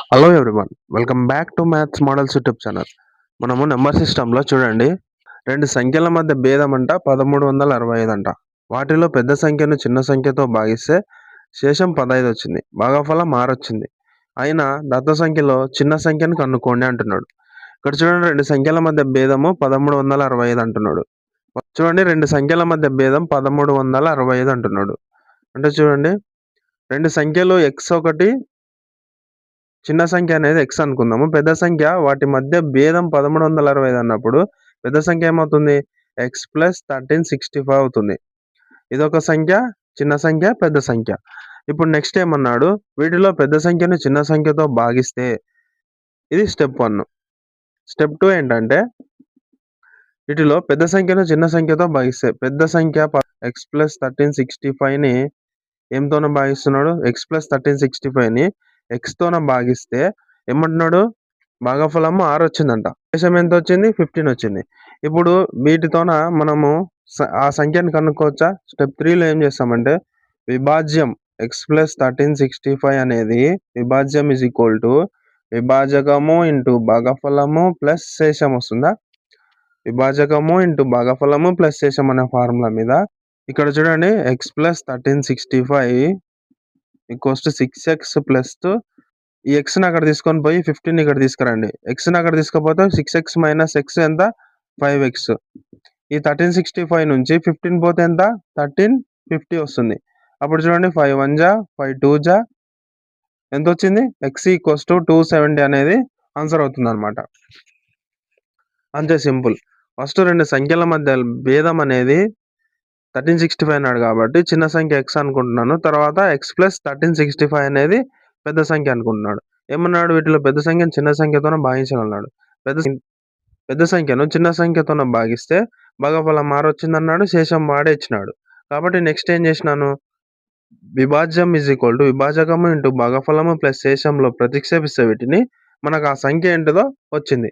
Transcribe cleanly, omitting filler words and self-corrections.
Hello everyone. Welcome back to maths models YouTube channel. మనము number సిస్టంలో చూడండి, 2 సంఖ్యల మధ్య భేదం అంట 1365 అంట. వాటిలో పెద్ద సంఖ్యను చిన్న సంఖ్యతో భాగిస్తే శేషం 15 వచ్చింది. భాగఫలం 6 వచ్చింది. అయినా దత్త సంఖ్యలో చిన్న సంఖ్యను కనుక్కోండి అంటున్నాడు. ఇక్కడ చూడండి, 2 సంఖ్యల మధ్య భేదము 1365 అంటున్నాడు. చూడండి, 2 సంఖ్యల మధ్య భేదం 1365 అంటున్నాడు. అంటే చూడండి, 2 సంఖ్యలు x1 చిన్న సంఖ్య అనేది x అనుకుందాము. పెద్ద సంఖ్య వాటి మధ్య భేదం 1365 అన్నప్పుడు పెద్ద సంఖ్య ఏమవుతుంది? x + 1365 అవుతుంది. ఇదొక సంఖ్య, చిన్న సంఖ్య, పెద్ద సంఖ్య. ఇప్పుడు నెక్స్ట్ ఏమన్నాడు? వీటిలో పెద్ద సంఖ్యను చిన్న సంఖ్యతో భాగిస్తే ఇది స్టెప్ 1. స్టెప్ 2 ఏంటంటే, వీటిలో పెద్ద సంఖ్యను చిన్న సంఖ్యతో భాగిస్తే పెద్ద సంఖ్య x + 1365ని ఏంతోన భాగిస్తున్నాడు? x + 1365ని x తోన భాగిస్తే ఏమంటున్నాడు? భాగఫలము 6 వచ్చిందంట. శేషం ఎంత వచ్చింది? 15 వచ్చింది. ఇప్పుడు వీటితోన మనము ఆ సంఖ్యను కనుక్కోవచ్చా? స్టెప్ 3లో ఏం చేస్తామంటే, విభాజ్యం x + 1365 అనేది విభాజ్యం విభాజకము ఇంటూ భాగఫలము ప్లస్ శేషం వస్తుందా? విభాజకము ఇంటూ భాగఫలము ప్లస్ శేషం అనే ఫార్ములా మీద ఇక్కడ చూడండి, x + 1365 = 6x ప్లస్ ఈ xని అక్కడ తీసుకొని పోయి 15ని ఇక్కడ తీసుకురండి. xని అక్కడ తీసుకపోతే 6x - x ఎంత? 5x. ఈ 1365 నుంచి 15 పోతే ఎంత? 1350 వస్తుంది. అప్పుడు చూడండి, 5 1 జా 5 2 జా ఎంతొచ్చింది? x = 270 అనేది ఆన్సర్ అవుతుందన్నమాట. అంతే సింపుల్. ఫస్ట్ 2 సంఖ్యల మధ్య భేదం అనేది 1365 అన్నాడు కాబట్టి చిన్న సంఖ్య x అనుకుంటున్నాను. తర్వాత x + 1365 అనేది పెద్ద సంఖ్య అనుకుంటున్నాడు. ఏమన్నాడు? వీటిలో పెద్ద సంఖ్యను చిన్న సంఖ్యతోనే భాగించాలన్నాడు. పెద్ద సంఖ్యను చిన్న సంఖ్యతోన భాగిస్తే భాగఫలం 6 వచ్చిందన్నాడు. శేషం వాడే ఇచ్చినాడు. కాబట్టి నెక్స్ట్ ఏం చేసినాను? విభాజ్యం విభాజకము ఇంటూ భాగఫలము ప్లస్ శేషంలో ప్రతిక్షేపిస్తే వీటిని మనకు ఆ సంఖ్య ఏంటిదో వచ్చింది.